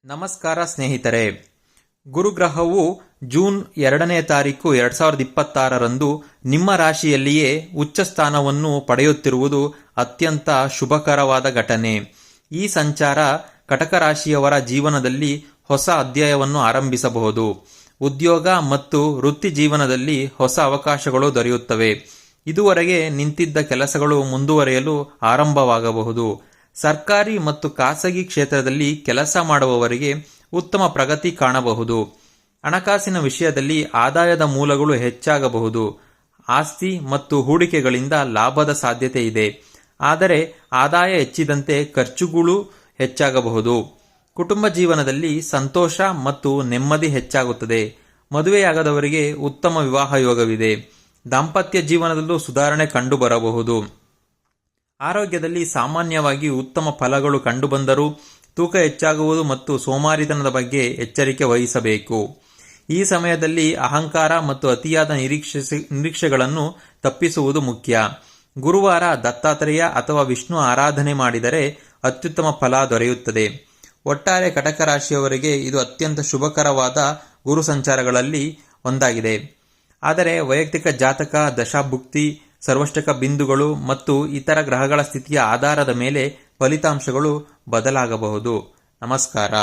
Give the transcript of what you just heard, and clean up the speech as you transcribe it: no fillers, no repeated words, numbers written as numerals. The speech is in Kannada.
ನಮಸ್ಕಾರ ಸ್ನೇಹಿತರೆ. ಗುರುಗ್ರಹವು ಜೂನ್ 2ನೇ ತಾರೀಕು 2026ರಂದು ನಿಮ್ಮ ರಾಶಿಯಲ್ಲಿಯೇ ಉಚ್ಚ ಸ್ಥಾನವನ್ನು ಪಡೆಯುತ್ತಿರುವುದು ಅತ್ಯಂತ ಶುಭಕರವಾದ ಘಟನೆ. ಈ ಸಂಚಾರ ಕಟಕ ರಾಶಿಯವರ ಜೀವನದಲ್ಲಿ ಹೊಸ ಅಧ್ಯಾಯವನ್ನು ಆರಂಭಿಸಬಹುದು. ಉದ್ಯೋಗ ಮತ್ತು ವೃತ್ತಿ ಜೀವನದಲ್ಲಿ ಹೊಸ ಅವಕಾಶಗಳು ದೊರೆಯುತ್ತವೆ. ಇದುವರೆಗೆ ನಿಂತಿದ್ದ ಕೆಲಸಗಳು ಮುಂದುವರಿಯಲು ಆರಂಭವಾಗಬಹುದು. ಸರ್ಕಾರಿ ಮತ್ತು ಖಾಸಗಿ ಕ್ಷೇತ್ರದಲ್ಲಿ ಕೆಲಸ ಮಾಡುವವರಿಗೆ ಉತ್ತಮ ಪ್ರಗತಿ ಕಾಣಬಹುದು. ಹಣಕಾಸಿನ ವಿಷಯದಲ್ಲಿ ಆದಾಯದ ಮೂಲಗಳು ಹೆಚ್ಚಾಗಬಹುದು. ಆಸ್ತಿ ಮತ್ತು ಹೂಡಿಕೆಗಳಿಂದ ಲಾಭದ ಸಾಧ್ಯತೆ ಇದೆ. ಆದರೆ ಆದಾಯ ಹೆಚ್ಚಿದಂತೆ ಖರ್ಚುಗಳು ಹೆಚ್ಚಾಗಬಹುದು. ಕುಟುಂಬ ಜೀವನದಲ್ಲಿ ಸಂತೋಷ ಮತ್ತು ನೆಮ್ಮದಿ ಹೆಚ್ಚಾಗುತ್ತದೆ. ಮದುವೆಯಾಗದವರಿಗೆ ಉತ್ತಮ ವಿವಾಹ ಯೋಗವಿದೆ. ದಾಂಪತ್ಯ ಜೀವನದಲ್ಲೂ ಸುಧಾರಣೆ ಕಂಡುಬರಬಹುದು. ಆರೋಗ್ಯದಲ್ಲಿ ಸಾಮಾನ್ಯವಾಗಿ ಉತ್ತಮ ಫಲಗಳು ಕಂಡುಬಂದರೂ ತೂಕ ಹೆಚ್ಚಾಗುವುದು ಮತ್ತು ಸೋಮಾರಿತನದ ಬಗ್ಗೆ ಎಚ್ಚರಿಕೆ ವಹಿಸಬೇಕು. ಈ ಸಮಯದಲ್ಲಿ ಅಹಂಕಾರ ಮತ್ತು ಅತಿಯಾದ ನಿರೀಕ್ಷೆಗಳನ್ನು ತಪ್ಪಿಸುವುದು ಮುಖ್ಯ. ಗುರುವಾರ ದತ್ತಾತ್ರೇಯ ಅಥವಾ ವಿಷ್ಣು ಆರಾಧನೆ ಮಾಡಿದರೆ ಅತ್ಯುತ್ತಮ ಫಲ ದೊರೆಯುತ್ತದೆ. ಒಟ್ಟಾರೆ ಕಟಕ ರಾಶಿಯವರಿಗೆ ಇದು ಅತ್ಯಂತ ಶುಭಕರವಾದ ಗುರು ಸಂಚಾರಗಳಲ್ಲಿ ಒಂದಾಗಿದೆ. ಆದರೆ ವೈಯಕ್ತಿಕ ಜಾತಕ, ದಶಾಭುಕ್ತಿ, ಸರ್ವಷ್ಟಕ ಬಿಂದುಗಳು ಮತ್ತು ಇತರ ಗ್ರಹಗಳ ಸ್ಥಿತಿಯ ಆಧಾರದ ಮೇಲೆ ಫಲಿತಾಂಶಗಳು ಬದಲಾಗಬಹುದು. ನಮಸ್ಕಾರ.